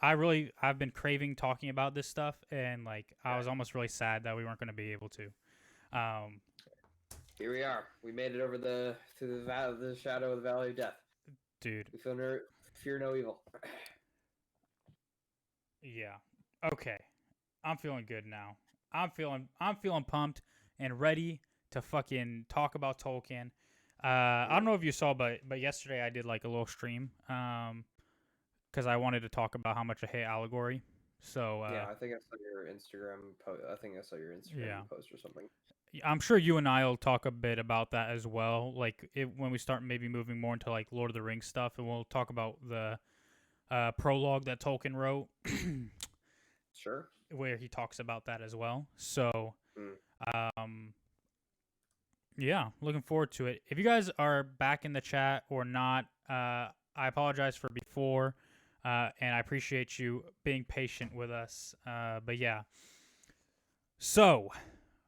I've been craving talking about this stuff, and like I Okay. was almost really sad that we weren't going to be able to. Um, Here we are. We made it over the shadow of the valley of death. dude, We fear no evil. yeah. Okay, I'm feeling good now. I'm feeling pumped and ready to fucking talk about Tolkien. I don't know if you saw, but yesterday I did like a little stream. Because I wanted to talk about how much I hate allegory. So Yeah, I think I saw your Instagram post. I think I saw your yeah, Instagram post or something. I'm sure you and I'll talk a bit about that as well. Like when we start maybe moving more into like Lord of the Rings stuff, and we'll talk about the prologue that Tolkien wrote, Sure. where he talks about that as well. So Mm. um, yeah, looking forward to it. If you guys are back in the chat or not, I apologize for before, and I appreciate you being patient with us. But yeah, so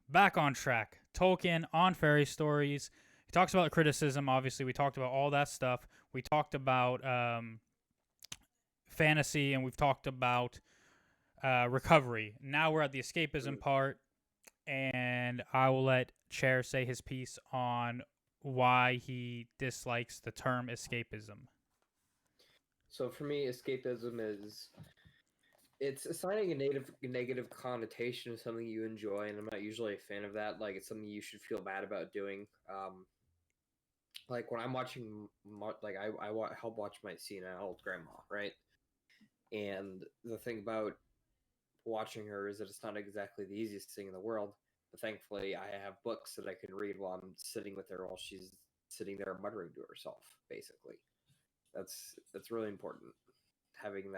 back on track. Tolkien on fairy stories. He talks about criticism. Obviously, we talked about all that stuff. We talked about fantasy, and we've talked about recovery. Now we're at the escapism Mm. part, and I will let Chair say his piece on why he dislikes the term escapism. So for me, escapism is it's assigning a negative connotation to something you enjoy, and I'm not usually a fan of that. Like it's something you should feel bad about doing. Like when I'm watching, like help watch my senile grandma, right? And the thing about watching her is that it's not exactly the easiest thing in the world. But thankfully, I have books that I can read while I'm sitting with her while she's sitting there muttering to herself. Basically, that's really important. Having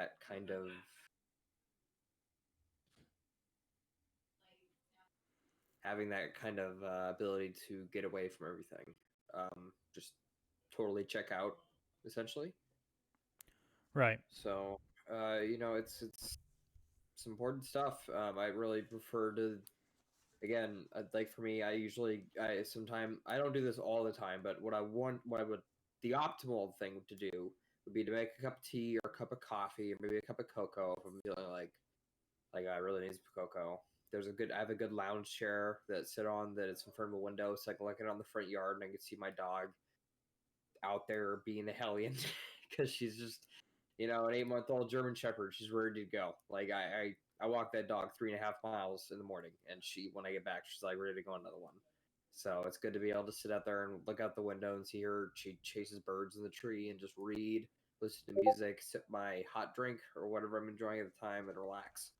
that kind of ability to get away from everything, just totally check out, essentially. Right. So, it's important stuff. I really prefer to again, like for me, I sometimes I don't do this all the time, but what I would, the optimal thing to do would be to make a cup of tea or a cup of coffee or maybe a cup of cocoa if I'm feeling like I really need some cocoa. I have a good lounge chair that sit on that it's in front of a window, so I can look at it on the front yard and I can see my dog out there being a hellion because she's just, an 8-month-old German Shepherd. She's ready to go. Like I walk that dog 3.5 miles in the morning, and when I get back, she's like ready to go another one. So it's good to be able to sit out there and look out the window and see her. She chases birds in the tree and just read, listen to music, sip my hot drink or whatever I'm enjoying at the time, and relax.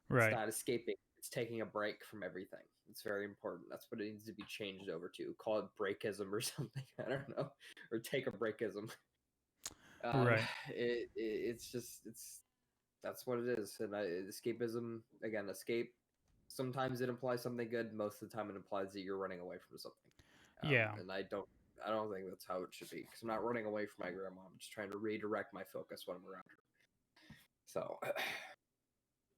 It's Right. not escaping. It's taking a break from everything. It's very important. That's what it needs to be changed over to. Call it breakism or something. I don't know, or take a breakism. Um, Right. it's just that's what it is. And escapism again, escape. Sometimes it implies something good. Most of the time, it implies that you're running away from something. Yeah. And I don't think that's how it should be. Because I'm not running away from my grandma. I'm just trying to redirect my focus when I'm around her. So,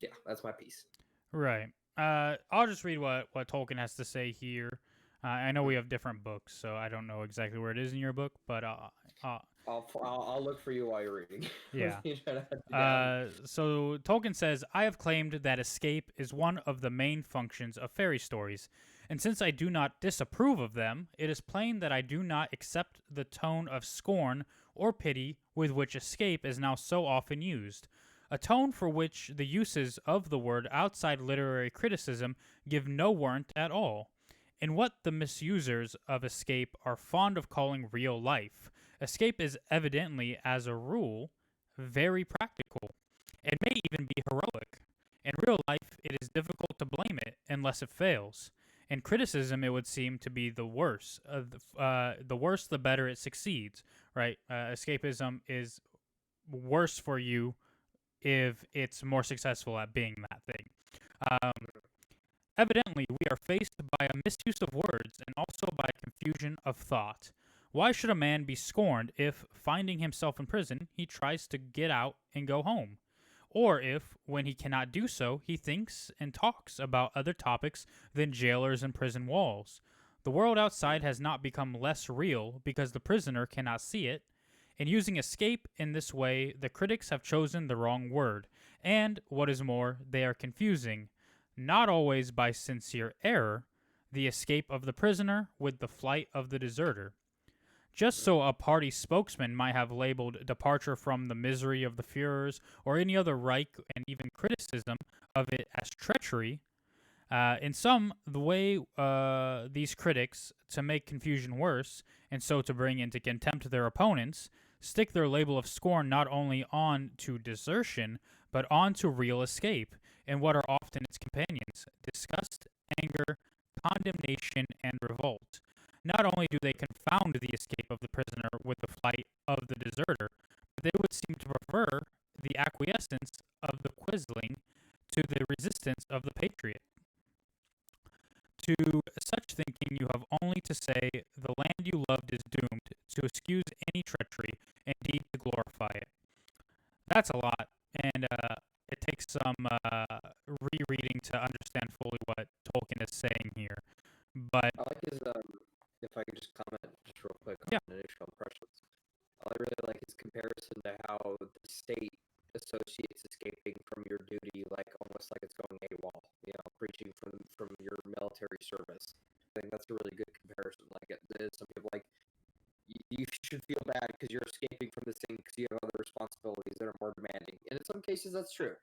yeah, that's my piece. Right. I'll just read what Tolkien has to say here. I know we have different books, so I don't know exactly where it is in your book, but uh I'll look for you while you're reading. yeah. Let me try to hunt you down. So Tolkien says, I have claimed that escape is one of the main functions of fairy stories, and since I do not disapprove of them, it is plain that I do not accept the tone of scorn or pity with which escape is now so often used, a tone for which the uses of the word outside literary criticism give no warrant at all. In what the misusers of escape are fond of calling real life, escape is evidently, as a rule, very practical. It may even be heroic. In real life, it is difficult to blame it unless it fails. In criticism, it would seem to be the worse. The worse, the better it succeeds. Right? Escapism is worse for you if it's more successful at being that thing. Um, Evidently, we are faced by a misuse of words and also by confusion of thought. Why should a man be scorned if, finding himself in prison, he tries to get out and go home? Or if, when he cannot do so, he thinks and talks about other topics than jailers and prison walls? The world outside has not become less real because the prisoner cannot see it. In using escape in this way, the critics have chosen the wrong word, and, what is more, they are confusing, not always by sincere error, the escape of the prisoner with the flight of the deserter. Just so a party spokesman might have labeled departure from the misery of the Führers or any other Reich and even criticism of it as treachery, in some, the way these critics, to make confusion worse, and so to bring into contempt their opponents, stick their label of scorn not only on to desertion, but on to real escape, and what are often its companions disgust, anger, condemnation, and revolt. Not only do they confound the escape of the prisoner with the flight of the deserter, but they would seem to prefer the acquiescence of the quisling to the resistance of the patriot. To such thinking you have only to say, the land you loved is doomed, to excuse any treachery, indeed to glorify it. That's a lot, and it takes some rereading to understand fully what Tolkien is saying here. But I like his, if I could just comment just real quick Yeah. on initial impressions. I really like his comparison to how the state associates escaping from your duty, like almost like it's going AWOL, preaching from your military service. I think that's a really good comparison. Like, some people like, you should feel bad because you're escaping from this thing because you have other responsibilities that are more demanding. And in some cases, that's true.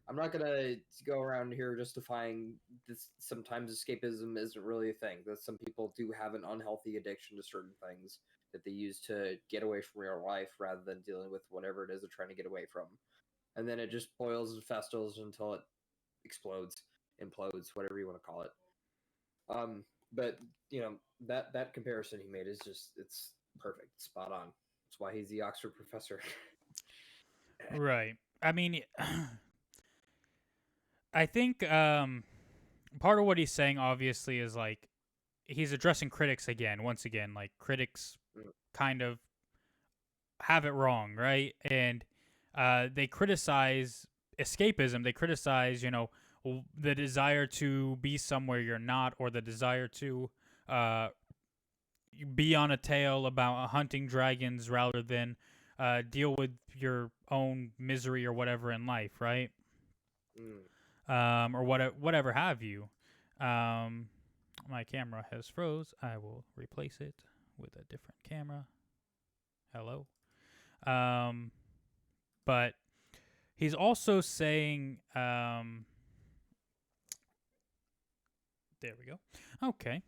I'm not gonna go around here justifying this. Sometimes escapism isn't really a thing. That some people do have an unhealthy addiction to certain things that they use to get away from real life rather than dealing with whatever it is they're trying to get away from. And then it just boils and festers until it explodes, implodes, whatever you want to call it. But that comparison he made is it's perfect, spot on. That's why he's the Oxford professor. right, I mean, I think part of what he's saying obviously is like he's addressing critics again, once again, like critics kind of have it wrong, right? And they criticize escapism. They criticize, the desire to be somewhere you're not, or the desire to be on a tale about hunting dragons rather than deal with your own misery or whatever in life, right? Or whatever have you. My camera has froze. I will replace it with a different camera. Hello. But he's also saying, there we go. Okay.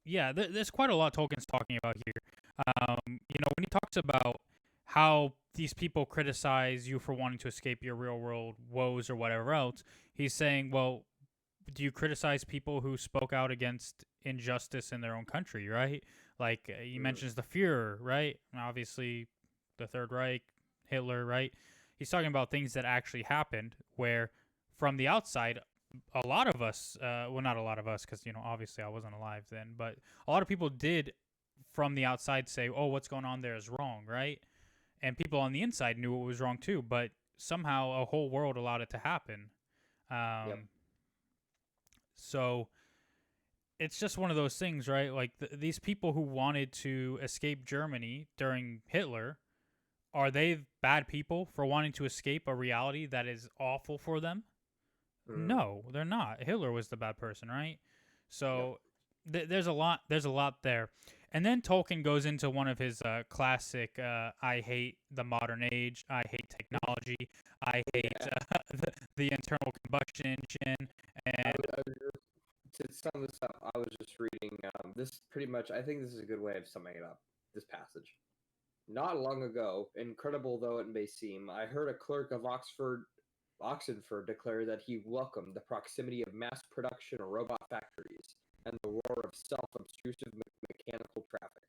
Yeah, there's quite a lot Tolkien's talking about here. When he talks about how these people criticize you for wanting to escape your real world woes or whatever else, he's saying, well, do you criticize people who spoke out against injustice in their own country, right? Like he mentions the Führer, right? And obviously, the Third Reich, Hitler, right? He's talking about things that actually happened where, from the outside, a lot of us, well, not a lot of us, because, obviously I wasn't alive then, but a lot of people did, from the outside, say, oh, what's going on there is wrong, right? And people on the inside knew it was wrong too, but somehow a whole world allowed it to happen. Yep. So it's just one of those things, right? Like these people who wanted to escape Germany during Hitler, are they bad people for wanting to escape a reality that is awful for them? No, they're not. Hitler was the bad person, right? So there's a lot. There's a lot there. And then Tolkien goes into one of his classic, I hate the modern age, I hate technology, I hate the internal combustion engine. And to sum this up, I was just reading this pretty much. I think this is a good way of summing it up. This passage. Not long ago, incredible though it may seem, I heard a clerk of Oxenford declare that he welcomed the proximity of mass production robot factories and the roar of self-obtrusive mechanical traffic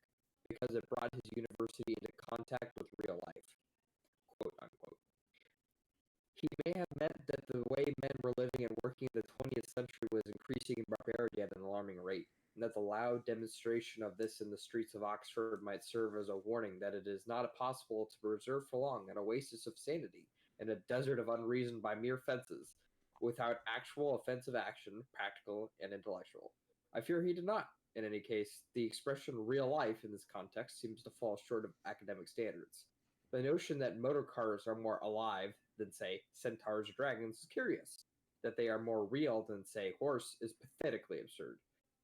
because it brought his university into contact with real life. Quote unquote. He may have meant that the way men were living and working in the 20th century was increasing in barbarity at an alarming rate, and that the loud demonstration of this in the streets of Oxford might serve as a warning that it is not possible to preserve for long an oasis of sanity in a desert of unreason by mere fences, without actual offensive action, practical and intellectual. I fear he did not. In any case, the expression real life in this context seems to fall short of academic standards. The notion that motor cars are more alive than, say, centaurs or dragons is curious. That they are more real than, say, horse is pathetically absurd.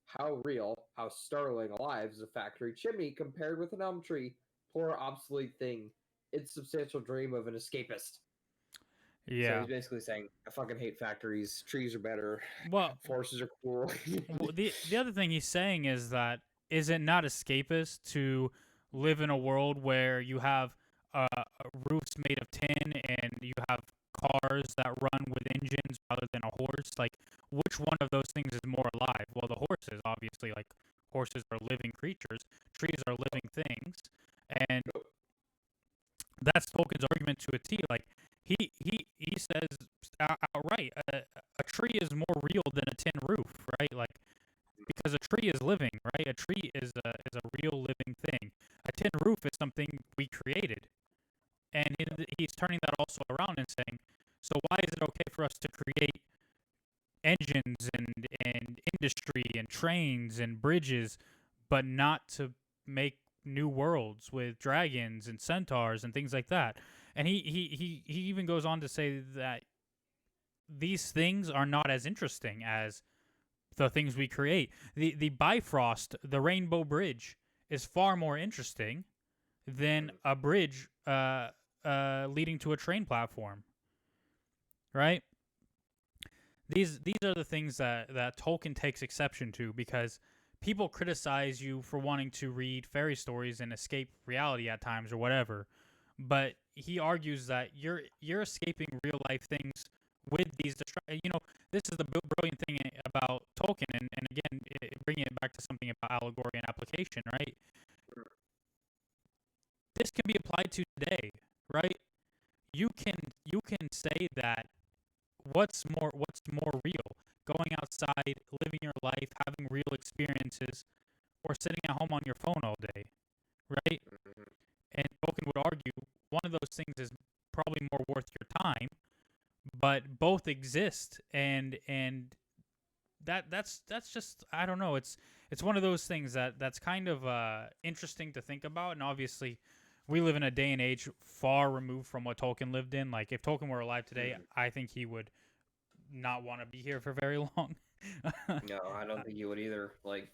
How real, how startling alive is a factory chimney compared with an elm tree? Poor obsolete thing. Insubstantial dream of an escapist. So Yeah. he's basically saying, I fucking hate factories. Trees are better. Well, Forces are cool. the other thing he's saying is that is it not escapist to live in a world where you have roofs made of tin and you have cars that run with engines rather than a horse? Like, which one of those things is more alive? Well, the horses, obviously, like horses are living creatures, trees are living things, and that's Tolkien's argument to a T. Like, he says outright, a tree is more real than a tin roof, right? Like, because a tree is living, right? A tree is a real living thing. A tin roof is something we created, and he's turning that also around and saying, so why is it okay for us to create engines and industry and trains and bridges, but not to make new worlds with dragons and centaurs and things like that? And he even goes on to say that these things are not as interesting as the things we create. The Bifrost, the Rainbow Bridge, is far more interesting than a bridge leading to a train platform, right? These are the things that Tolkien takes exception to because people criticize you for wanting to read fairy stories and escape reality at times or whatever. But he argues that you're escaping real life things with these this is the brilliant thing about Tolkien, and again, bringing it back to something about allegory and application, right? This can be applied to today, right? You can say that what's more real, going outside, living your life, having real experiences, or sitting at home on your phone all day, right? And Tolkien would argue one of those things is probably more worth your time, but both exist, and that's just, I don't know. It's one of those things that's kind of interesting to think about, and obviously, we live in a day and age far removed from what Tolkien lived in. Like, if Tolkien were alive today, I think he would not want to be here for very long. No, I don't think you would either. Like,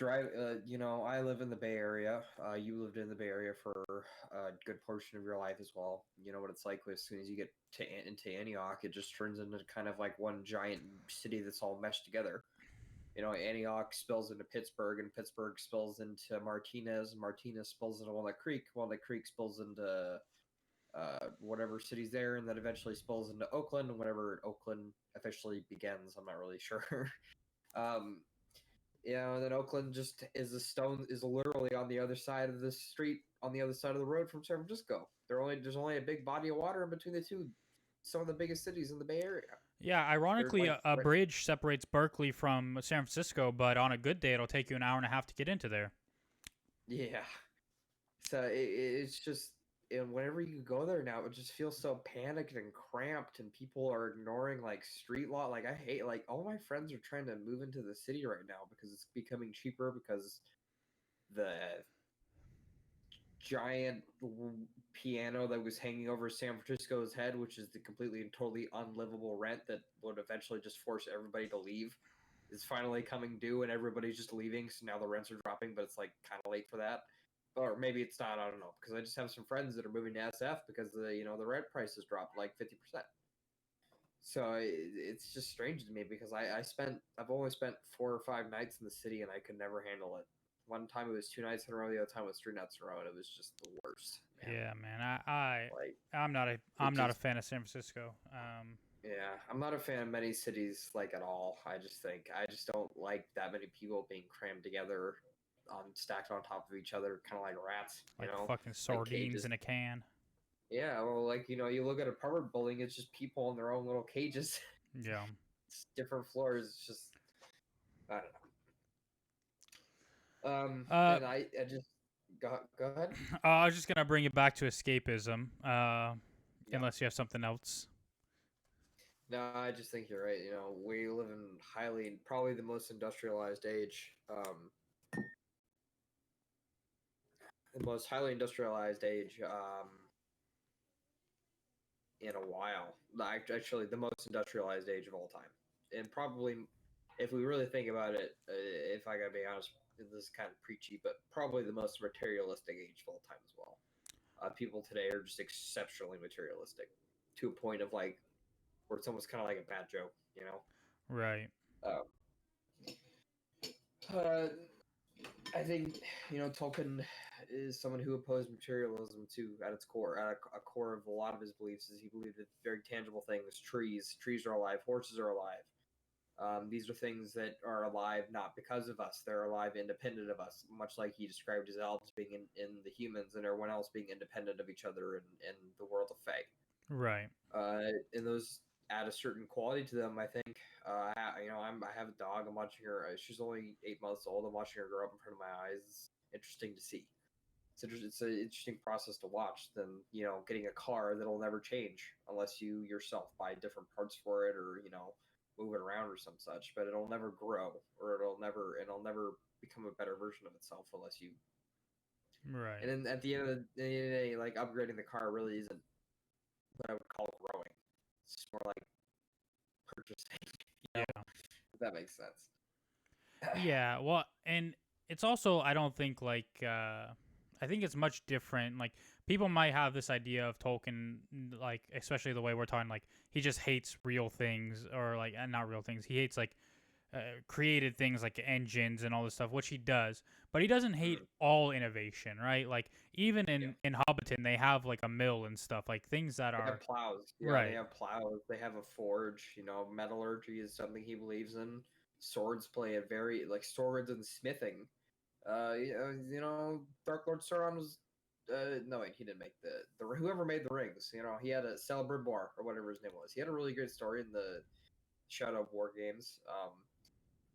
I live in the Bay Area. You lived in the Bay Area for a good portion of your life as well. You know what it's like as soon as you get into Antioch, it just turns into kind of like one giant city that's all meshed together. Antioch spills into Pittsburgh, and Pittsburgh spills into Martinez, and Martinez spills into Walnut Creek, Walnut Creek spills into whatever city's there, and then eventually spills into Oakland, and whenever Oakland officially begins, I'm not really sure. um, and then Oakland just is literally on the other side of the street, on the other side of the road from San Francisco. There's only a big body of water in between the two, some of the biggest cities in the Bay Area. Yeah, They're ironically, like a bridge separates Berkeley from San Francisco, but on a good day, it'll take you an hour and a half to get into there. Yeah. So it's just, and whenever you go there now, it just feels so panicked and cramped, and people are ignoring like street law. Like, I hate, like, all my friends are trying to move into the city right now because it's becoming cheaper, because the giant piano that was hanging over San Francisco's head, which is the completely and totally unlivable rent that would eventually just force everybody to leave, is finally coming due, and everybody's just leaving. So now the rents are dropping, but it's like kind of late for that. Or maybe it's not. I don't know, because I just have some friends that are moving to SF because the rent prices dropped like 50%. So it's just strange to me because I've only spent 4 or 5 nights in the city, and I could never handle it. One time it was 2 nights in a row, the other time it was 3 nights in a row, and it was just the worst, man. Yeah, man. I Like, I'm not a it I'm not a just fan of San Francisco. yeah, I'm not a fan of many cities like at all. I just don't like that many people being crammed together, stacked on top of each other, kind of like rats, Like fucking like sardines cages. in a can. Yeah, well, like, you look at apartment building, it's just people in their own little cages. Yeah. It's different floors. It's just, I don't know. Uh, And I just go ahead. I was just gonna bring it back to escapism. Yeah. Unless you have something else. No, I just think you're right. We live in probably the most industrialized age, the most highly industrialized age in a while. Actually, the most industrialized age of all time, and probably, if we really think about it, if I gotta be honest, this is kind of preachy, but probably the most materialistic age of all time as well. People today are just exceptionally materialistic to a point of like where it's almost kind of like a bad joke, Right. Uh, uh, I think Tolkien is someone who opposed materialism to at its core. At a core of a lot of his beliefs is he believed that very tangible things, trees are alive, horses are alive. These are things that are alive not because of us; they're alive independent of us. Much like he described his elves being in the humans and everyone else being independent of each other in the world of Fae. Right. And those add a certain quality to them. I think. I have a dog. I'm watching her. She's only 8 months old. I'm watching her grow up in front of my eyes. It's interesting to see. It's an interesting process to watch than getting a car that'll never change unless you yourself buy different parts for it or move it around or some such. But it'll never grow or it'll never become a better version of itself unless you. Right. And then at the end of the day, like upgrading the car really isn't what I would call growing. It's just more like purchasing. Yeah. If that makes sense. Yeah. Well, and it's also I don't think like I think it's much different. Like people might have this idea of Tolkien, like especially the way we're talking, like he just hates real things or like not real things. He hates like created things like engines and all this stuff, which he does, but he doesn't hate Mm, all innovation, right? Like even yeah. in Hobbiton, they have like a mill and stuff, like things that They have are plows. Yeah, they right, have plows. They have a forge. Metallurgy is something he believes in. Swords play a very like swords and smithing. Dark Lord Sauron was. No, wait, he didn't make the whoever made the rings. He had a Celebrimbor or whatever his name was. He had a really good story in the Shadow of War games.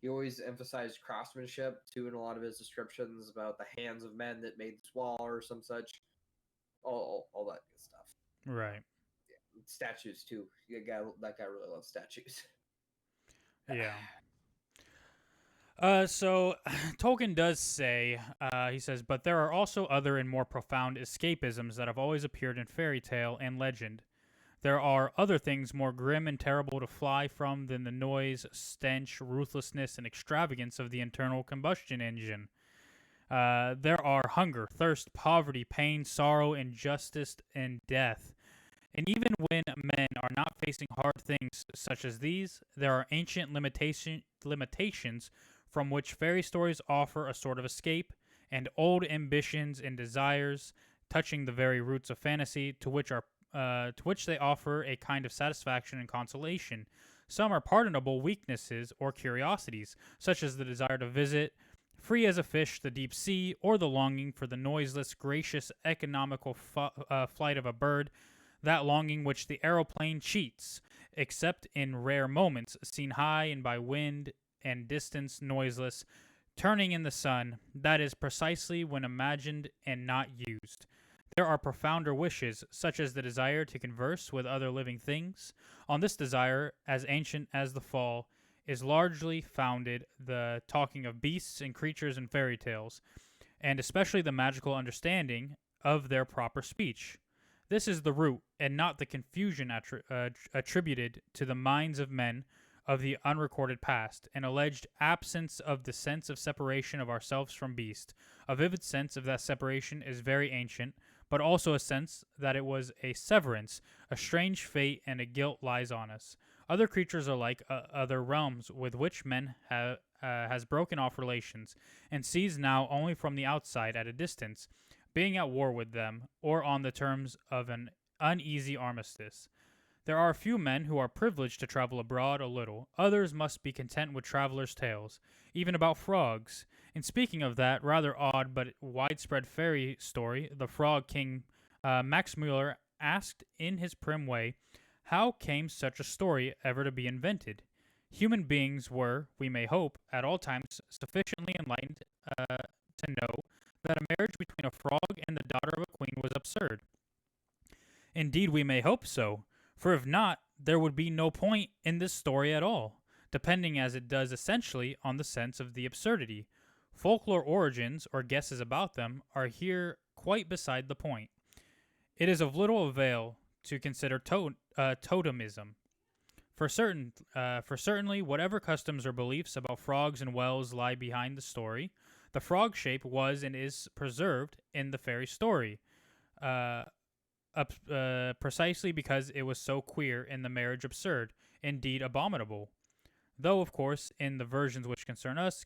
He always emphasized craftsmanship too in a lot of his descriptions about the hands of men that made this wall or some such. All that good stuff. right, Statues too. That guy really loves statues. yeah. So Tolkien does say, he says, but there are also other and more profound escapisms that have always appeared in fairy tale and legend. There are other things more grim and terrible to fly from than the noise, stench, ruthlessness, and extravagance of the internal combustion engine. There are hunger, thirst, poverty, pain, sorrow, injustice, and death. And even when men are not facing hard things such as these, there are ancient limitations from which fairy stories offer a sort of escape, and old ambitions and desires, touching the very roots of fantasy, to which they offer a kind of satisfaction and consolation. Some are pardonable weaknesses or curiosities, such as the desire to visit, free as a fish, the deep sea, or the longing for the noiseless, gracious, economical flight of a bird, that longing which the aeroplane cheats, except in rare moments, seen high and by wind and distance noiseless, turning in the sun, that is precisely when imagined and not used. There are profounder wishes, such as the desire to converse with other living things. On this desire, as ancient as the fall, is largely founded the talking of beasts and creatures in fairy tales, and especially the magical understanding of their proper speech. This is the root, and not the confusion attributed to the minds of men of the unrecorded past, an alleged absence of the sense of separation of ourselves from beast. A vivid sense of that separation is very ancient, but also a sense that it was a severance, a strange fate, and a guilt lies on us. Other creatures are like other realms with which men has broken off relations, and sees now only from the outside at a distance, being at war with them, or on the terms of an uneasy armistice. There are a few men who are privileged to travel abroad a little. Others must be content with travelers' tales, even about frogs. And speaking of that rather odd but widespread fairy story, the Frog King, Max Mueller asked in his prim way, how came such a story ever to be invented? Human beings were, we may hope, at all times sufficiently enlightened to know that a marriage between a frog and the daughter of a queen was absurd. Indeed, we may hope so, for if not, there would be no point in this story at all, depending as it does essentially on the sense of the absurdity. Folklore origins, or guesses about them, are here quite beside the point. It is of little avail to consider totemism. For certainly, whatever customs or beliefs about frogs and wells lie behind the story, the frog shape was and is preserved in the fairy story, uh, precisely because it was so queer and the marriage absurd, indeed abominable. Though, of course, in the versions which concern us,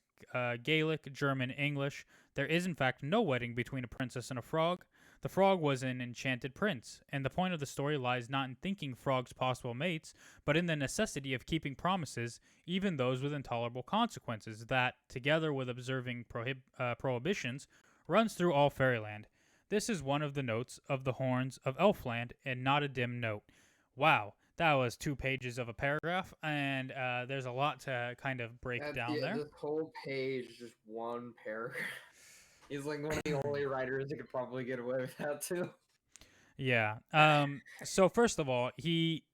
Gaelic, German, English, there is in fact no wedding between a princess and a frog. The frog was an enchanted prince, and the point of the story lies not in thinking frogs possible mates, but in the necessity of keeping promises, even those with intolerable consequences, that, together with observing prohibitions, runs through all fairyland. This is one of the notes of the horns of Elfland, and not a dim note. Wow, that was 2 pages of a paragraph, and there's a lot to kind of break down there. This whole page is just one paragraph. He's like one of the only writers that could probably get away with that too. Yeah. So first of all, he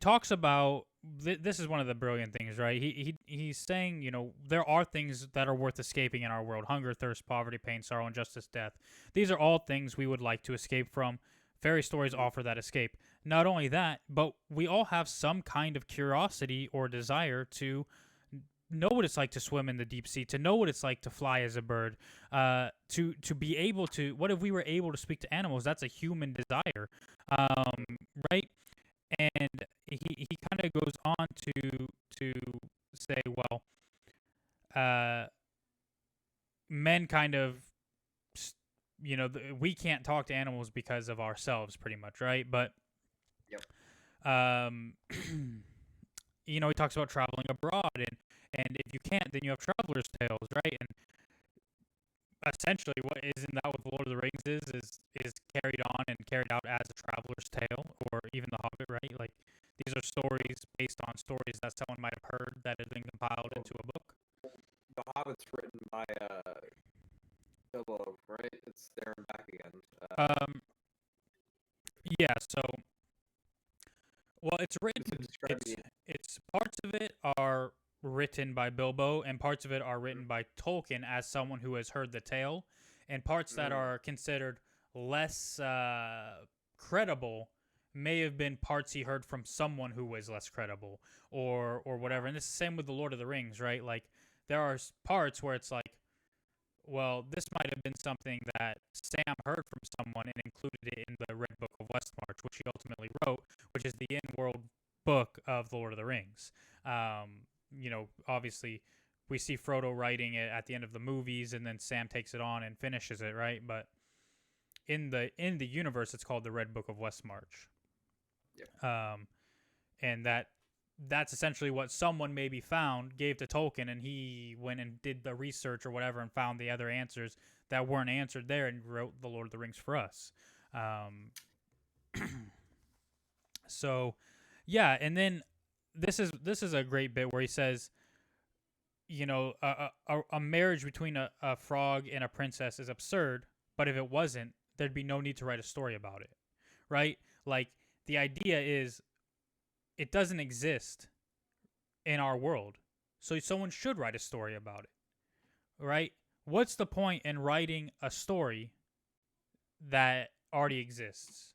talks about this is one of the brilliant things, right? He's saying, there are things that are worth escaping in our world: hunger, thirst, poverty, pain, sorrow, injustice, death. These are all things we would like to escape from. Fairy stories offer that escape. Not only that, but we all have some kind of curiosity or desire to know what it's like to swim in the deep sea, to know what it's like to fly as a bird, to be able to. What if we were able to speak to animals? That's a human desire, right? And he kind of goes on to say, well, men kind of, we can't talk to animals because of ourselves, pretty much, right? But, yep. He talks about traveling abroad, and if you can't, then you have traveler's tales, right? And essentially, what isn't that what the Lord of the Rings is carried on and carried out as a traveler's tale, or even The Hobbit, right? Like, these are stories based on stories that someone might have heard that have been compiled into a book. The Hobbit's written by Bilbo, right? It's there and back again. Yeah. So, well, it's written. It's parts of it are written by Bilbo, and parts of it are written by Tolkien as someone who has heard the tale, and parts that are considered less credible may have been parts he heard from someone who was less credible, or whatever. And it's the same with the Lord of the Rings, right? Like, there are parts where it's like, well, this might have been something that Sam heard from someone and included it in the Red Book of Westmarch, which he ultimately wrote, which is the in-world book of the Lord of the Rings. Obviously, we see Frodo writing it at the end of the movies, and then Sam takes it on and finishes it, right? But in the universe, it's called the Red Book of Westmarch. Yeah. And that's essentially what someone maybe found, gave to Tolkien, and he went and did the research or whatever and found the other answers that weren't answered there and wrote the Lord of the Rings for us. So, yeah, and then this is a great bit where he says, a marriage between a frog and a princess is absurd, but if it wasn't, there'd be no need to write a story about it, right? Like, the idea is, it doesn't exist in our world, so someone should write a story about it, right? What's the point in writing a story that already exists,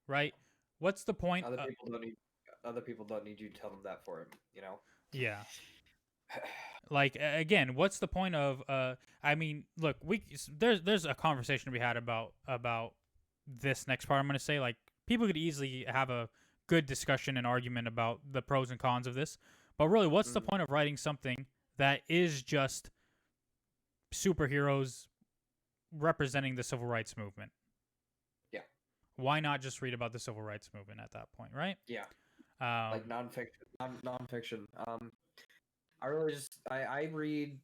right? What's the point? Other people don't need you to tell them that for him, Yeah. Like, again, what's the point of? I mean, look, there's a conversation to be had about this next part. I'm gonna say, like, people could easily have a good discussion and argument about the pros and cons of this, but really, what's the point of writing something that is just superheroes representing the civil rights movement? Yeah. Why not just read about the civil rights movement at that point, right? Yeah. Like nonfiction. I really I read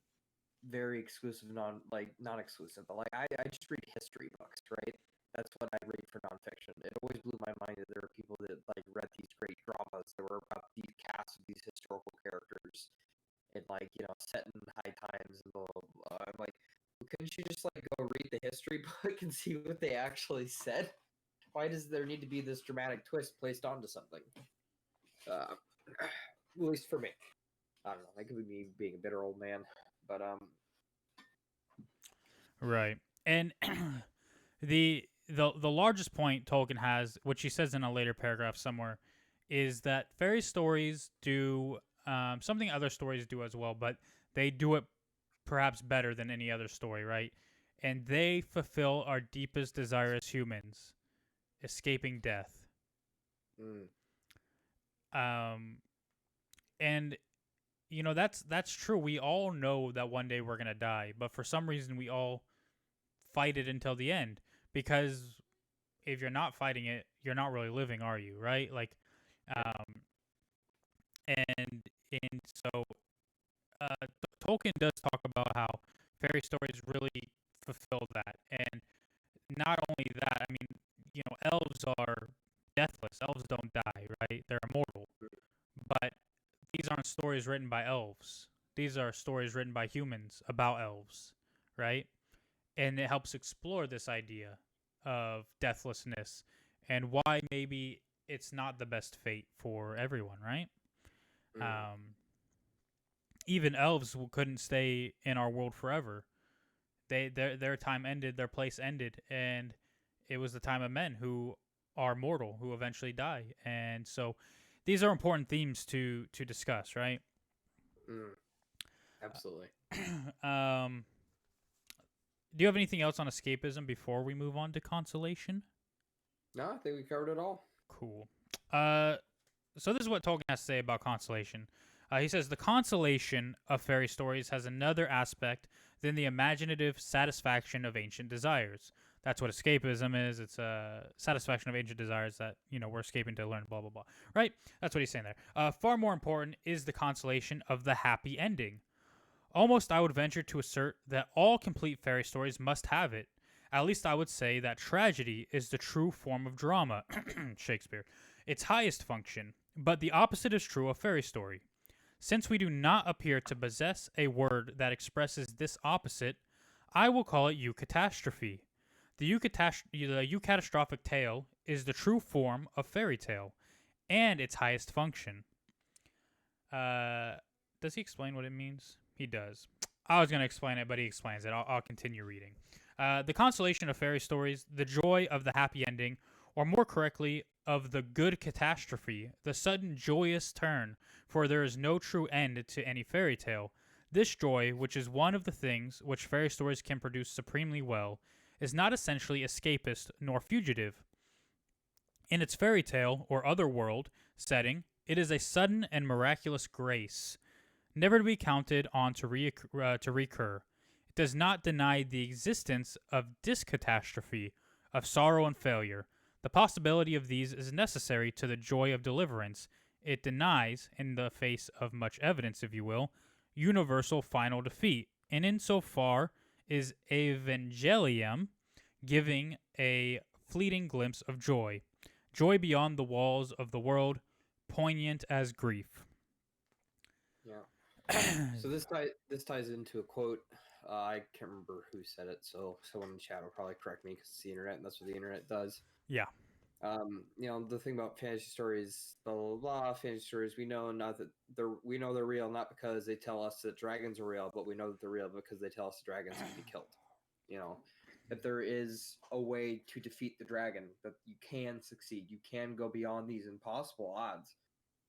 very exclusive not exclusive, but I just read history books, right? That's what I read for nonfiction. It always blew my mind that there are people that read these great dramas that were about these casts of these historical characters and set in high times and blah, blah, blah. I'm like, well, couldn't you just go read the history book and see what they actually said? Why does there need to be this dramatic twist placed onto something? At least for me. I don't know. That could be me being a bitter old man, but Right. And the largest point Tolkien has, which he says in a later paragraph somewhere, is that fairy stories do something other stories do as well, but they do it perhaps better than any other story, right? And they fulfill our deepest desire as humans, escaping death. mm, Um, and that's true. We all know that one day we're gonna die, but for some reason we all fight it until the end, because if you're not fighting it, you're not really living, are you? Right? Like, um, and so Tolkien does talk about how fairy stories really fulfill that, and not only that, I mean, elves are deathless. Elves don't die, right? They're immortal. But these aren't stories written by elves. These are stories written by humans about elves, right? And it helps explore this idea of deathlessness and why maybe it's not the best fate for everyone, right? mm, Um, Even elves couldn't stay in our world forever. Their time ended, their place ended, and it was the time of men who are mortal, who eventually die. And so these are important themes to discuss, right? mm, absolutely. um, do you have anything else on escapism before we move on to consolation? No, I think we covered it all. Cool. Uh, so this is what Tolkien has to say about consolation. He says the consolation of fairy stories has another aspect than the imaginative satisfaction of ancient desires. That's what escapism is. It's a satisfaction of ancient desires that we're escaping to learn. Blah blah blah. Right? That's what he's saying there. Far more important is the consolation of the happy ending. Almost, I would venture to assert that all complete fairy stories must have it. At least I would say that tragedy is the true form of drama, Shakespeare, its highest function, but the opposite is true of fairy story. Since we do not appear to possess a word that expresses this opposite, I will call it eucatastrophe. The eucatastrophic tale is the true form of fairy tale, and its highest function. Does he explain what it means? He does. I was going to explain it, but he explains it. I'll continue reading. The consolation of fairy stories, the joy of the happy ending, or more correctly, of the good catastrophe, the sudden joyous turn, for there is no true end to any fairy tale. This joy, which is one of the things which fairy stories can produce supremely well, is not essentially escapist nor fugitive. In its fairy tale or other world setting, it is a sudden and miraculous grace, never to be counted on to recur. It does not deny the existence of discatastrophe, of sorrow and failure. The possibility of these is necessary to the joy of deliverance. It denies, in the face of much evidence, if you will, universal final defeat, and insofar is evangelium giving a fleeting glimpse of joy, joy beyond the walls of the world, poignant as grief. Yeah. So this ties into a quote. I can't remember who said it, so someone in the chat will probably correct me because it's the internet, and that's what the internet does. Yeah. The thing about fantasy stories, blah blah blah, fantasy stories, we know not that we know they're real, not because they tell us that dragons are real, but we know that they're real because they tell us the dragons can be killed. That there is a way to defeat the dragon, that you can succeed, you can go beyond these impossible odds,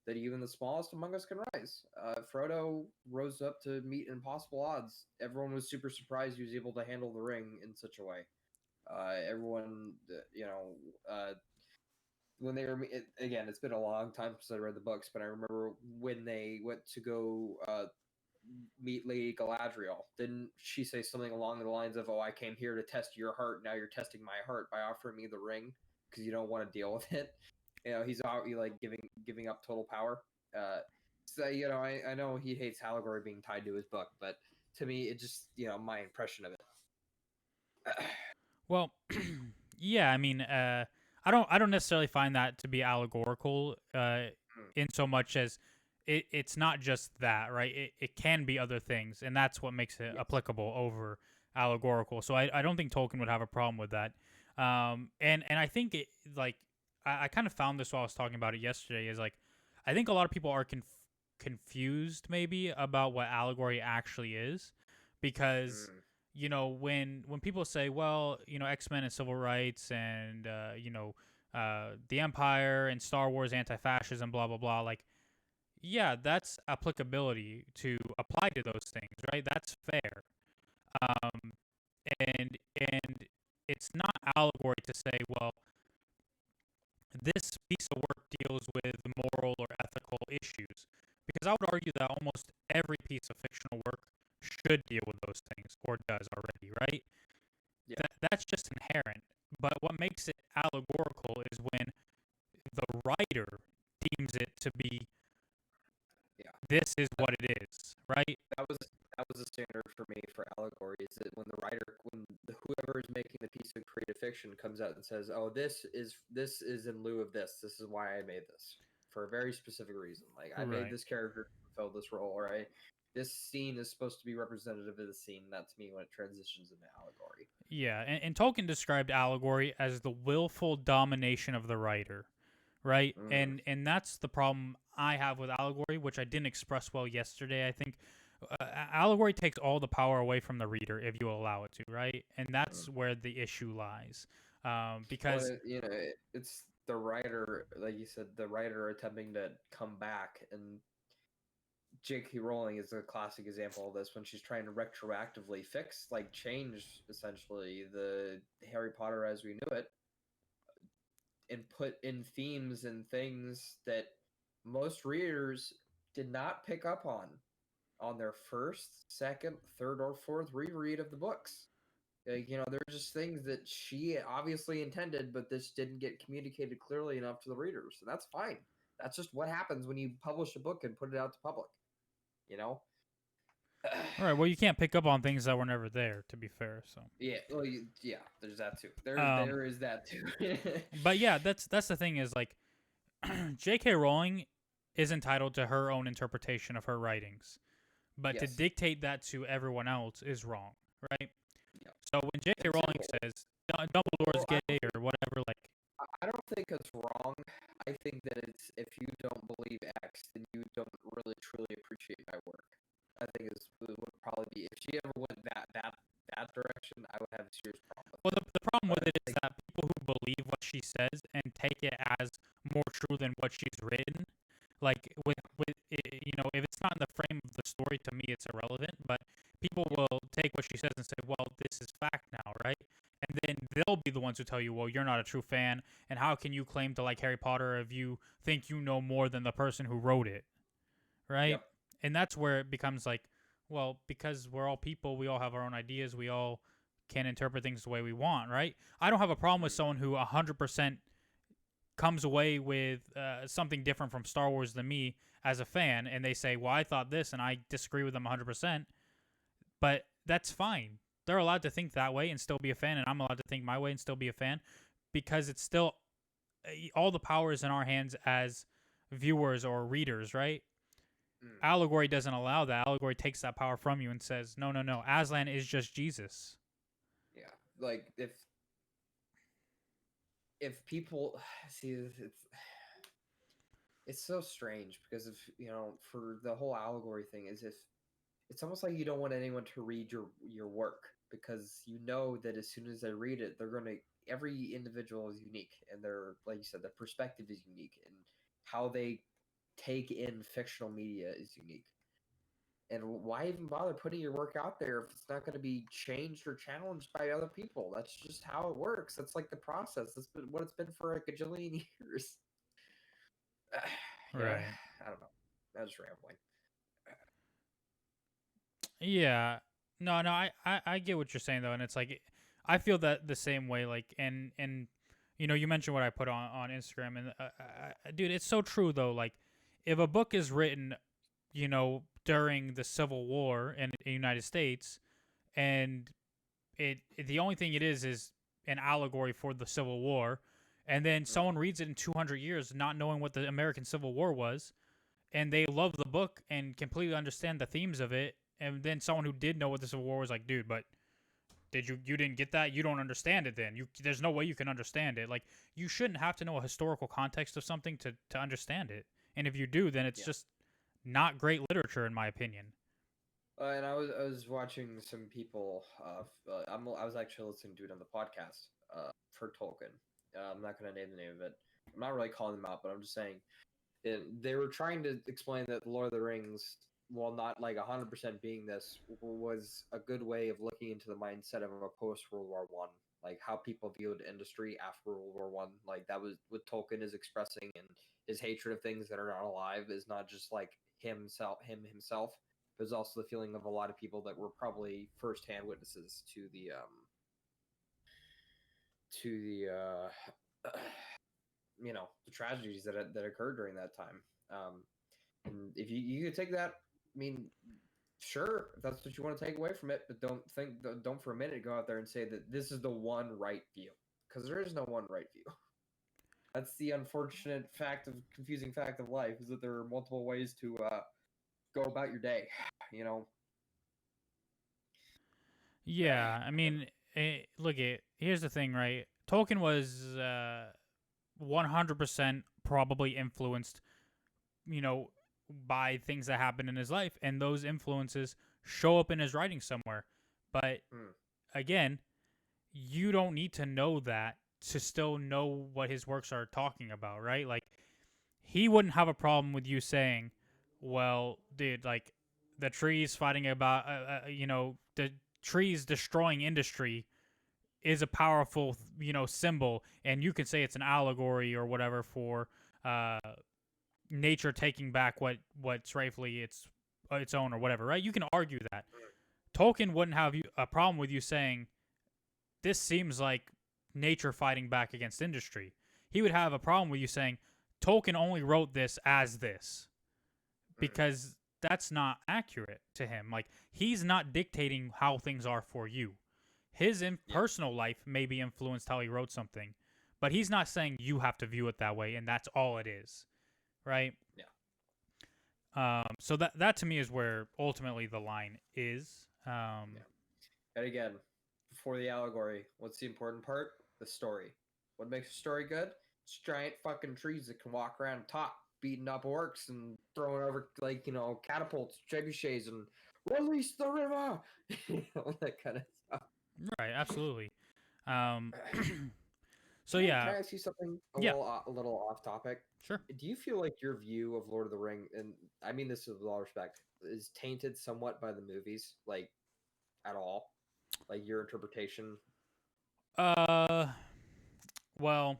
that even the smallest among us can rise. Frodo rose up to meet impossible odds. Everyone was super surprised he was able to handle the ring in such a way. Everyone, when they were again, it's been a long time since I read the books, but I remember when they went to go meet Lady Galadriel. Didn't she say something along the lines of, "Oh, I came here to test your heart. Now you're testing my heart by offering me the ring because you don't want to deal with it." He's like giving up total power. So I know he hates allegory being tied to his book, but to me, it just my impression of it. Well, yeah. I mean, I don't necessarily find that to be allegorical. In so much as it's not just that, right? It can be other things, and that's what makes it Yes. applicable over allegorical. So I don't think Tolkien would have a problem with that. And I think it like I kind of found this while I was talking about it yesterday is like I think a lot of people are confused maybe about what allegory actually is because Mm. when people say, well, X-Men and civil rights and the Empire and Star Wars anti-fascism, blah blah blah, like yeah, that's applicability to apply to those things, right? That's fair. Um, and it's not allegory to say, well, this piece of work deals with moral or ethical issues, because I would argue that almost every piece of fictional work should deal with those things or does already, right? Yeah. That's just inherent. But what makes it allegorical is when the writer deems it to be Yeah. this is what it is, right? That was a standard for me for allegory. Is that whoever is making the piece of creative fiction comes out and says, "Oh, this is in lieu of this. This is why I made this for a very specific reason. Like I made Right. this character to fulfill this role, right? This scene is supposed to be representative of the scene. That's me when it transitions into allegory." Yeah, and Tolkien described allegory as the willful domination of the writer, right? Mm. And that's the problem I have with allegory, which I didn't express well yesterday. I think allegory takes all the power away from the reader if you allow it to, right? And Mm. that's where the issue lies, Well, because it's the writer, like you said, the writer attempting to come back, and J.K. Rowling is a classic example of this when she's trying to retroactively fix, like change essentially the Harry Potter as we knew it, and put in themes and things that most readers did not pick up on their first, second, third, or fourth reread of the books. Like, there's just things that she obviously intended, but this didn't get communicated clearly enough to the readers. And that's fine. That's just what happens when you publish a book and put it out to public, you know? all right, well, you can't pick up on things that were never there, to be fair. So, Yeah, well, yeah, there's that too. There, um, there is that too. but yeah, that's the thing is like J.K. Rowling is entitled to her own interpretation of her writings, but to Yes. dictate that to everyone else is wrong, right? Yeah. So when J.K. It's Rowling immoral. says Dumbledore's Well, gay or whatever, like, I don't think it's wrong. I think that it's if you don't believe X, then you don't really truly appreciate my work. I think it would probably be if she ever went that direction, I would have a serious problem with well, it. the problem with But it is that people who believe what she says and take it as more true than what she's written, like with if it's not in the frame of the story, to me, it's irrelevant. But people yeah, will take what she says and say, well, this is fact now, right? And then they'll be the ones who tell you, well, you're not a true fan, and how can you claim to like Harry Potter if you think you know more than the person who wrote it, right? yep, And that's where it becomes like, well, because we're all people, we all have our own ideas, we all can interpret things the way we want, right? I don't have a problem with mm, someone who 100% comes away with something different from Star Wars than me as a fan, and they say, well, I thought this, and I disagree with them 100%, but that's fine. They're allowed to think that way and still be a fan, and I'm allowed to think my way and still be a fan, because it's still all the power is in our hands as viewers or readers, right? mm, Allegory doesn't allow that. Allegory takes that power from you and says, no, no, no. Aslan is just Jesus. yeah. Like if people see it's so strange because if for the whole allegory thing is if it's almost like you don't want anyone to read your work because you know that as soon as they read it, they're gonna every individual is unique and their like you said, their perspective is unique and how they take in fictional media is unique. And why even bother putting your work out there if it's not going to be changed or challenged by other people? That's just how it works. That's like the process. That's been what it's been for a gajillion years. Yeah, Right. I don't know. That's rambling. Yeah. No, no, I get what you're saying though, and it's like I feel that the same way. Like, and you mentioned what I put on Instagram, and dude, it's so true though. Like, if a book is written, during the Civil War in the United States, and the only thing it is an allegory for the Civil War, and then Mm, someone reads it in 200 years, not knowing what the American Civil War was, and they love the book and completely understand the themes of it, and then someone who did know what the Civil War was like, dude, but you didn't get that? You don't understand it then. There's no way you can understand it. Like, you shouldn't have to know a historical context of something to understand it. And if you do, then it's just not great literature, in my opinion. And I was watching some people. I was actually listening to it on the podcast for Tolkien. I'm not going to name the name of it. I'm not really calling them out, but I'm just saying they were trying to explain that Lord of the Rings, while not like 100% being this, was a good way of looking into the mindset of a post World War One, like how people viewed industry after World War One. Like that was what Tolkien is expressing, and his hatred of things that are not alive is not just like himself. There's also the feeling of a lot of people that were probably firsthand witnesses to the the tragedies that occurred during that time. And if you could take that, I mean, sure, if that's what you want to take away from it, but don't for a minute go out there and say that this is the one right view, because there is no one right view. That's the unfortunate confusing fact of life, is that there are multiple ways to go about your day. You know. Yeah, I mean, look at here's the thing, right? Tolkien was 100% probably influenced, you know, by things that happened in his life, and those influences show up in his writing somewhere. But again, you don't need to know that to still know what his works are talking about, right? Like, he wouldn't have a problem with you saying, well, dude, like, the trees fighting about, the trees destroying industry is a powerful, symbol, and you can say it's an allegory or whatever for nature taking back what's rightfully its own or whatever, right? You can argue that. Tolkien wouldn't have a problem with you saying this seems like nature fighting back against industry. He would have a problem with you saying Tolkien only wrote this as this, because that's not accurate to him. Like, he's not dictating how things are for you. His personal life may be influenced how he wrote something, but he's not saying you have to view it that way and that's all it is, right? So that to me is where ultimately the line is. And again, before the allegory, what's the important part? The story. What makes a story good? It's giant fucking trees that can walk around and talk, beating up orcs and throwing over catapults, trebuchets, and release the river. That kind of stuff. Right, absolutely. So Can yeah, I ask you something a little off topic? sure. Do you feel like your view of Lord of the Ring, and I mean this with all respect, is tainted somewhat by the movies, like at all, like your interpretation? Well,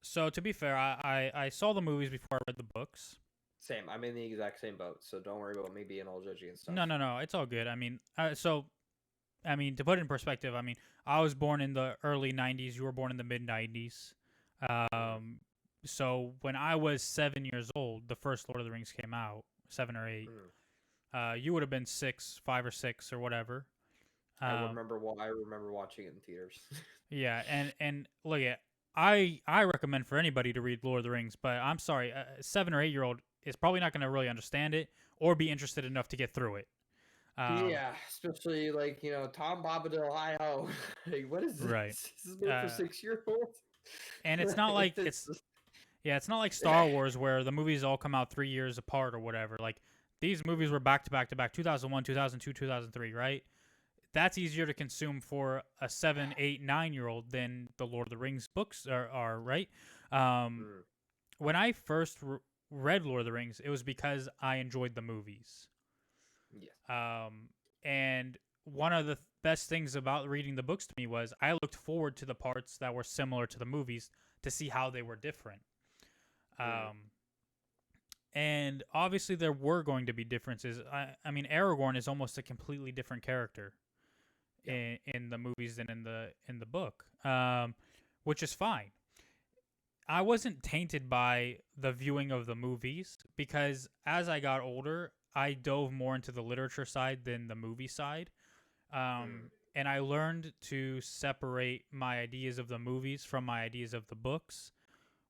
so to be fair, I saw the movies before I read the books. Same. I'm in the exact same boat, so don't worry about me being all judgy and stuff. No, it's all good. I mean, to put it in perspective, I mean, I was born in the early '90s. You were born in the mid '90s. So when I was 7 years old, the first Lord of the Rings came out, 7 or 8. You would have been 6, 5 or 6 or whatever. I remember watching it in theaters. Yeah, and look at I recommend for anybody to read Lord of the Rings, but I'm sorry, a 7 or 8-year-old is probably not going to really understand it or be interested enough to get through it. Yeah, especially Tom Bombadil, hi ho. Like, what is this? Right. This is made for 6-year-olds. And it's not like it's not like Star Wars where the movies all come out 3 years apart or whatever. Like, these movies were back to back to back, 2001, 2002, 2003, right? That's easier to consume for a 7, 8, 9-year-old than the Lord of the Rings books are, right? When I first read Lord of the Rings, it was because I enjoyed the movies. Yeah. And one of the best things about reading the books to me was I looked forward to the parts that were similar to the movies to see how they were different. And obviously there were going to be differences. I mean, Aragorn is almost a completely different character in the movies than in the book, which is fine. I wasn't tainted by the viewing of the movies because as I got older, I dove more into the literature side than the movie side. And I learned to separate my ideas of the movies from my ideas of the books,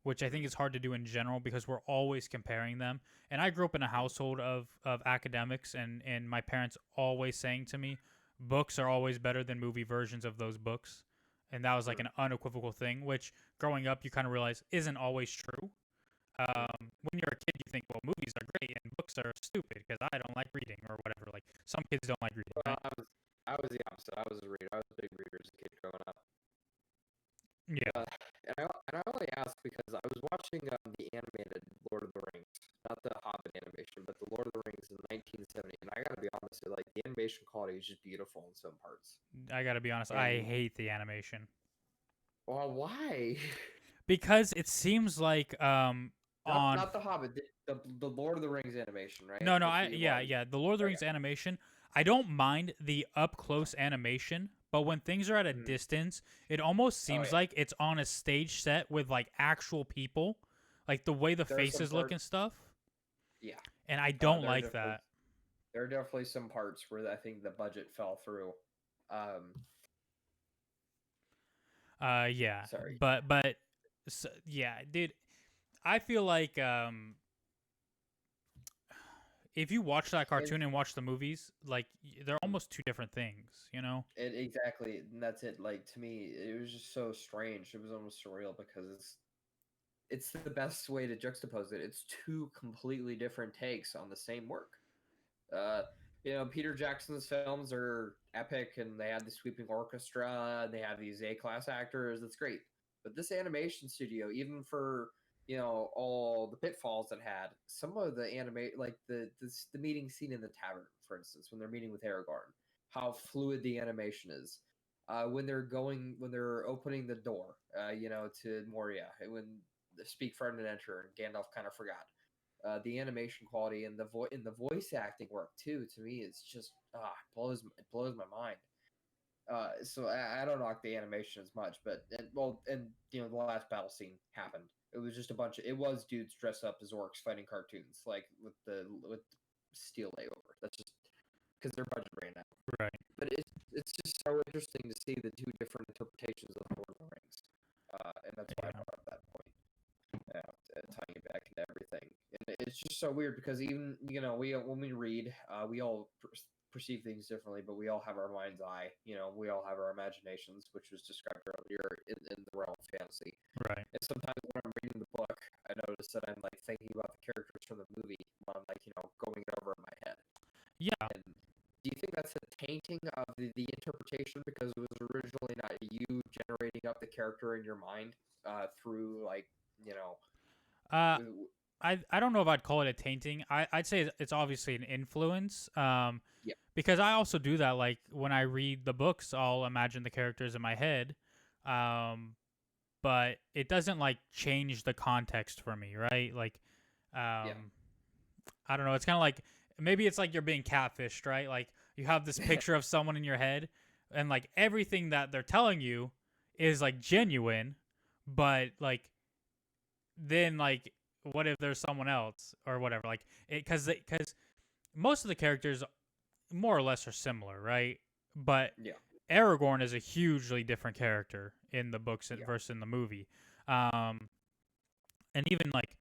which I think is hard to do in general because we're always comparing them. And I grew up in a household of academics and my parents always saying to me, books are always better than movie versions of those books. And that was like Mm, an unequivocal thing, which growing up you kind of realize isn't always true. mm. When you're a kid, you think, well, movies are great and books are stupid because I don't like reading or whatever. Like some kids don't like reading, Well, right? I was the opposite. I was a reader. I was a big reader as a kid growing up. Yeah, And I only ask because I was watching the animated Lord of the Rings, not the Hobbit animation, but the Lord of the Rings in 1970. And I gotta be honest, like the animation quality is just beautiful in some parts. I gotta be honest, I And hate the animation well, why? because it seems like on Not the Hobbit, the Lord of the Rings animation, right? no, That's what you yeah, want. yeah, the Lord of the Okay. Rings animation. I don't mind the up close animation, but when things are at a Mhm. distance, it almost Oh seems yeah, like it's on a stage set with like actual people, like the way the there are some faces look parts. and stuff. Yeah, And I don't there are like definitely that. some parts where I think the budget fell through. Um, Yeah, sorry. but yeah, dude, I feel like if you watch that And cartoon and watch the movies, like they're almost two different things, you know? exactly, and that's it. Like to me, it was just so strange. It was almost surreal because it's the best way to juxtapose it. It's two completely different takes on the same work. Uh, Peter Jackson's films are epic, and they have the sweeping orchestra, and they have these A-class actors. That's great. But this animation studio, even for all the pitfalls it had, some of the like the meeting scene in the tavern, for instance, when they're meeting with Aragorn, how fluid the animation is. When they're opening the door, to Moria, when the speak friend and enter, and Gandalf kind of forgot the animation quality and the voice acting work too. To me, it's just it blows my mind. So I don't knock the animation as much, but the last battle scene happened. It was just a bunch of it was dudes dressed up as orcs fighting cartoons, like with steel layover. That's just because their budget ran out. Right. But it's just so interesting to see the two different interpretations of the Lord of the Rings, and that's why I Yeah. brought up that point, tying it back into everything. And it's just so weird because even we when we read, we all perceive things differently, but we all have our mind's eye. We all have our imaginations, which was described earlier in the realm of fantasy. Right. And sometimes when I'm reading the book, I notice that I'm like thinking about the characters from the movie while I'm like going it over in my head. Yeah. And do you think that's a tainting of the interpretation because it was originally not you generating up the character in your mind through like you know Uh I don't know if I'd call it a tainting. I'd say it's obviously an influence. yeah, Because I also do that. Like when I read the books, I'll imagine the characters in my head. Um, but it doesn't like change the context for me, right? Like, yeah. I don't know. It's kind of like maybe it's like you're being catfished, right? Like you have this picture of someone in your head, and like everything that they're telling you is like genuine, but like then like what if there's someone else or whatever? Like it because most of the characters more or less are similar, right? But Yeah, Aragorn is a hugely different character in the books yeah, versus in the movie. Um, and even like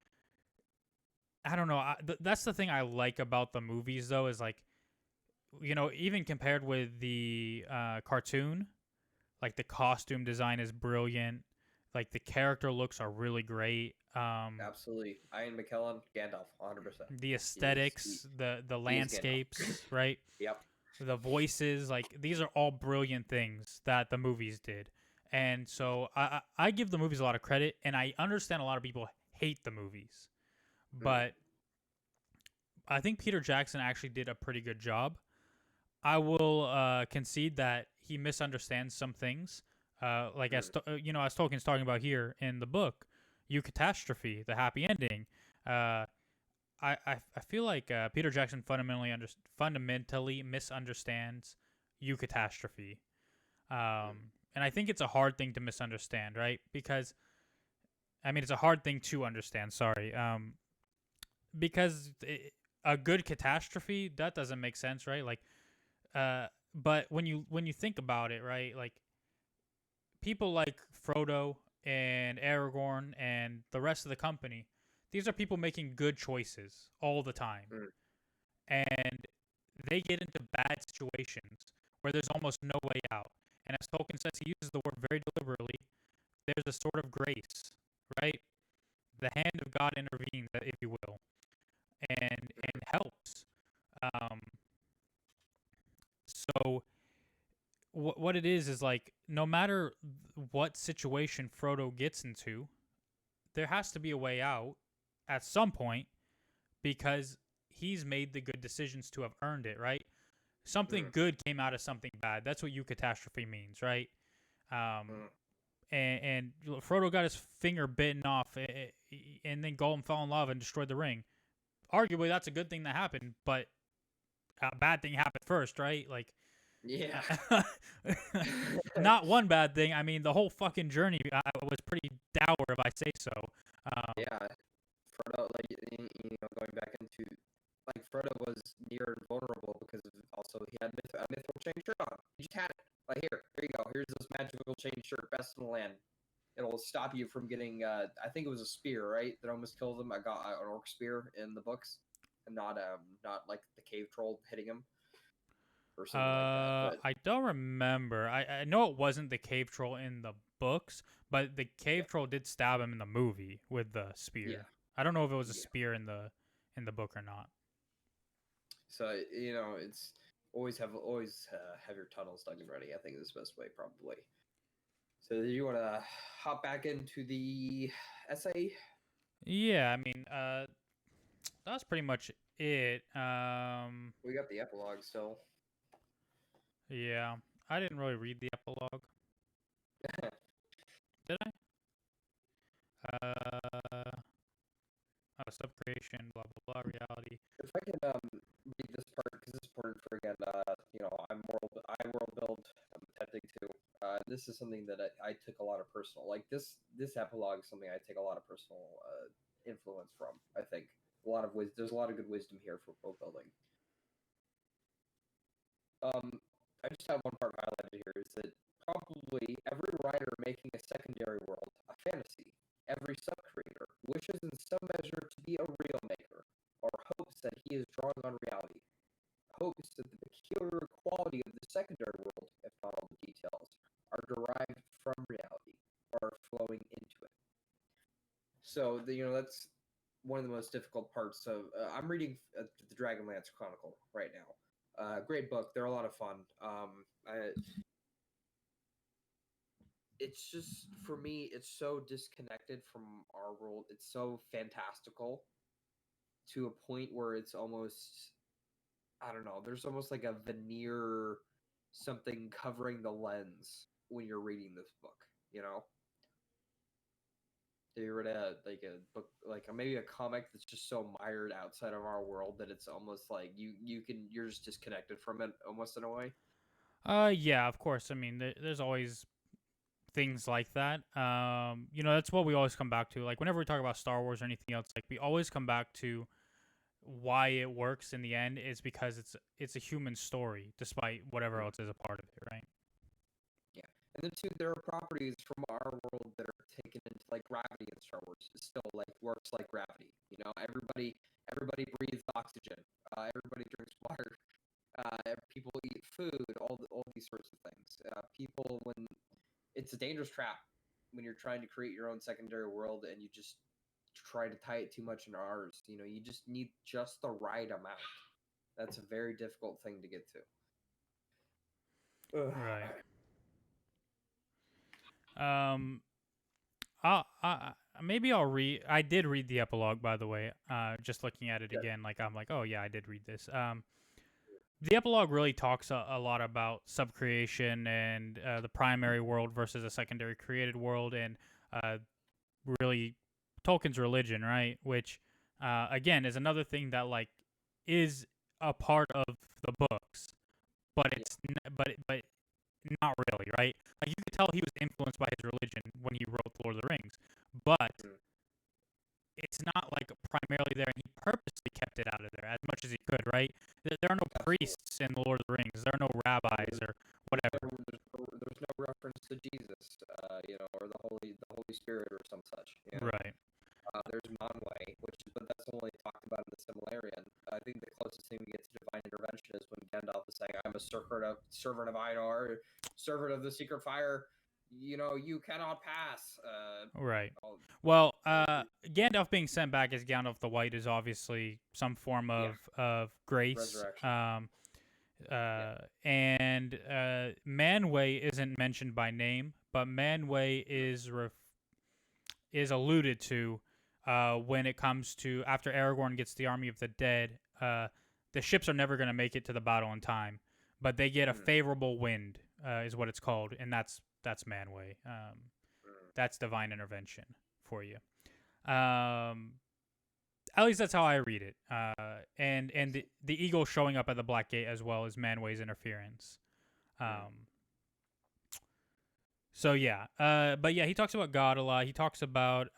I don't know, that's the thing I like about the movies though is like even compared with the cartoon, like the costume design is brilliant, like the character looks are really great. absolutely. Ian McKellen, Gandalf, 100%. The He is he, aesthetics, the he is Gandalf. landscapes, right? Yep. The voices, like these are all brilliant things that the movies did. And so I give the movies a lot of credit, and I understand a lot of people hate the movies, Mm, but I think Peter Jackson actually did a pretty good job. I will concede that he misunderstands some things, like mm, as Tolkien's talking about here in the book, Eucatastrophe, the happy ending. Uh, I feel like Peter Jackson fundamentally misunderstands Eucatastrophe, mm, and I think it's a hard thing to misunderstand, right? Because I mean, it's a hard thing to understand. Sorry, because a good catastrophe that doesn't make sense, right? Like, but when you think about it, right? Like people like Frodo and Aragorn and the rest of the company, these are people making good choices all the time mm, and they get into bad situations where there's almost no way out. And as Tolkien says, he uses the word very deliberately. There's a sort of grace, right? The hand of God intervenes, if you will, and helps. Um, so what it is like no matter what situation Frodo gets into, there has to be a way out at some point because he's made the good decisions to have earned it, right? Something good came out of something bad. That's what eucatastrophe means, right? Um, and Frodo got his finger bitten off, and then Gollum fell in love and destroyed the ring. Arguably, that's a good thing that happened, but a bad thing happened first, right? Like, Yeah. not one bad thing. I mean, the whole fucking journey was pretty dour, if I say so. Yeah. Frodo, like going back into like Frodo was near invulnerable because also he had a mithril chain shirt on. He just had it. Like here you go. Here's this magical chain shirt, best in the land. It'll stop you from getting. I think it was a spear, right? That almost killed him. I got an orc spear in the books, and not like the cave troll hitting him or something like that. But I don't remember. I know it wasn't the cave troll in the books, but the cave troll did stab him in the movie with the spear. yeah, I don't know if it was a yeah. spear in the book or not. So it's always have your tunnels dug and ready. I think is the best way probably. So do you want to hop back into the essay? Yeah, I mean, that's pretty much it. We got the epilogue still. Yeah, I didn't really read the epilogue. Did I? Subcreation, blah blah blah, reality. If I can read this part because this is important for again, I world build. I'm attempting to. This is something that I took a lot of personal, like this epilogue is something I take a lot of personal influence from. I think a lot of wisdom. There's a lot of good wisdom here for world building. I just have one part highlighted here is that probably every writer making a secondary world, a fantasy, every sub-creator wishes in some measure to be a real maker, or hopes that he is drawing on reality, hopes that the peculiar quality of the secondary world, if not all the details, are derived from reality, or flowing into it. So, that's one of the most difficult parts of. I'm reading the Dragonlance Chronicle right now. Great book. They're a lot of fun. It's just for me, it's so disconnected from our world. It's so fantastical to a point where it's almost, I don't know. There's almost like a veneer, something covering the lens when you're reading this book. If you read like a book, like maybe a comic that's just so mired outside of our world that it's almost like you're just disconnected from it almost in a way. Yeah, of course. I mean, there's always things like that. That's what we always come back to. Like whenever we talk about Star Wars or anything else, like we always come back to why it works in the end is because it's a human story, despite whatever else is a part of it, right? Yeah, and then too, there are properties from our world that are taken into like gravity in Star Wars. It still like works like gravity. Everybody breathes oxygen. Everybody drinks water. People eat food. All these sorts of things. People when it's a dangerous trap when you're trying to create your own secondary world and you just try to tie it too much into ours. You just need just the right amount. That's a very difficult thing to get to. Ugh. Right. Um, maybe I'll read. I did read the epilogue, by the way. Just looking at it Good. again, like I'm like, oh yeah, I did read this. The epilogue really talks a lot about subcreation and the primary world versus a secondary created world, and really Tolkien's religion, right? Which again is another thing that like is a part of the books, but it's but not really, right? Like you could tell he was influenced by his religion when he wrote The Lord of the Rings, but it's not like primarily there, and he purposely kept it out of there as much as he could, right? There are no priests in The Lord of the Rings. There are no rabbis or whatever. There's no reference to Jesus, or the Holy Spirit or some such. Right. There's Manwë, but that's only talked about in the Silmarillion. I think the closest thing we get to divine intervention is when Gandalf is saying, "I'm a heard of servant of Einar, servant of the Secret Fire. You cannot pass. Right. All- Well, Gandalf being sent back as Gandalf the White is obviously some form Yeah. of grace. Resurrection. And Manwë isn't mentioned by name, but Manwë is alluded to when it comes to after Aragorn gets the army of the dead. The ships are never going to make it to the battle in time, but they get a favorable wind, is what it's called, and that's Manwë. That's divine intervention for you. At least that's how I read it. And the eagle showing up at the Black Gate as well as Manwë's interference. So yeah, but yeah, he talks about God a lot. He talks about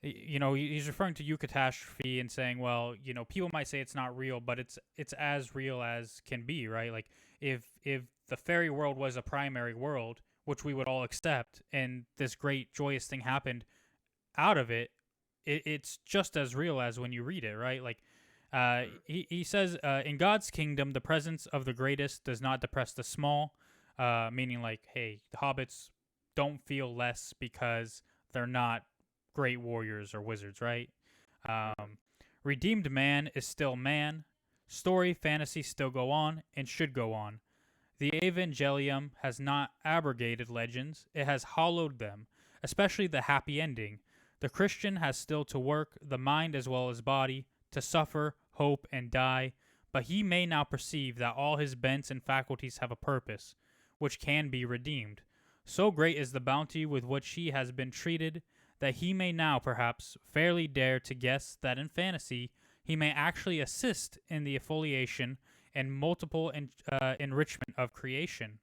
he's referring to eucatastrophe and saying, well, people might say it's not real, but it's as real as can be, right? Like if the fairy world was a primary world, which we would all accept, and this great joyous thing happened out of it, it's just as real as when you read it, right? Like he says, in God's kingdom, the presence of the greatest does not depress the small, meaning like, hey, the hobbits don't feel less because they're not great warriors or wizards, right? Redeemed man is still man. Story, fantasy still go on and should go on. The Evangelium has not abrogated legends, it has hollowed them, especially the happy ending. The Christian has still to work, the mind as well as body, to suffer, hope, and die, but he may now perceive that all his bents and faculties have a purpose, which can be redeemed. So great is the bounty with which he has been treated, that he may now, perhaps, fairly dare to guess that in fantasy he may actually assist in the affiliation and multiple enrichment of creation.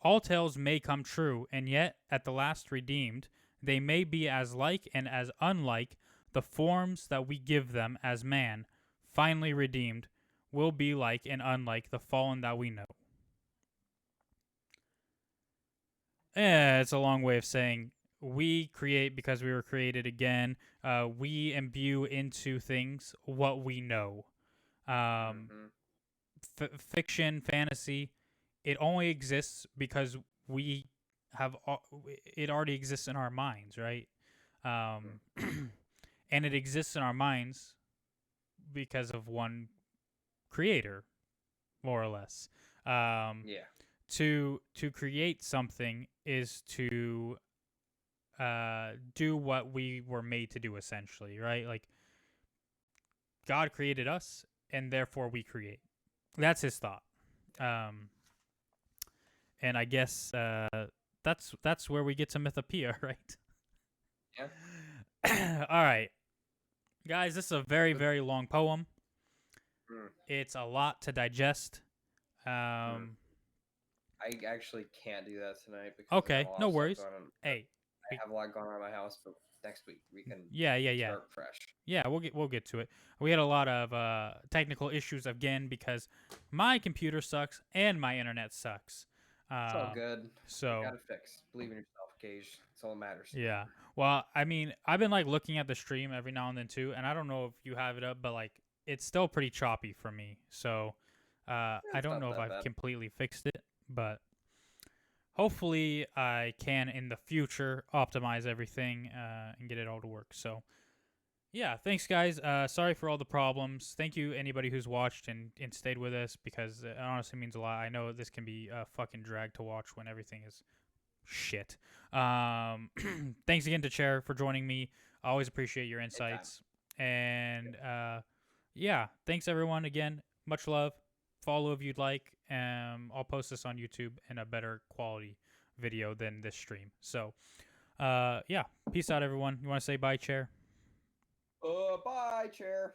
All tales may come true, and yet, at the last redeemed, they may be as like and as unlike the forms that we give them as man, finally redeemed, will be like and unlike the fallen that we know. It's a long way of saying we create because we were created again. We imbue into things what we know. Fiction, fantasy, it only exists because we have it already exists in our minds, right? And it exists in our minds because of one creator, more or less. To create something is to do what we were made to do, essentially, right? Like God created us, and therefore we create. That's his thought. And I guess that's where we get to Mythopoeia, right? Yeah. All right, guys, this is a very, very long poem. It's a lot to digest. I actually can't do that tonight because okay, no worries. Hey, I have a lot going on in my house, but next week we can start fresh. Yeah, we'll get to it. We had a lot of technical issues again because my computer sucks and my internet sucks. It's all good. So you gotta fix. Believe in yourself, Gage. That's all that matters. Yeah. Well, I mean, I've been like looking at the stream every now and then too, and I don't know if you have it up, but like it's still pretty choppy for me. So I don't know if I've completely fixed it, but hopefully I can in the future optimize everything and get it all to work. So yeah, thanks guys. Sorry for all the problems. Thank you anybody who's watched and stayed with us because it honestly means a lot. I know this can be a fucking drag to watch when everything is shit. Thanks again to Chair for joining me. I always appreciate your insights. And yeah, thanks everyone again. Much love. Follow if you'd like. I'll post this on YouTube in a better quality video than this stream. So yeah, peace out everyone. You want to say bye, Chair? Bye, Chair.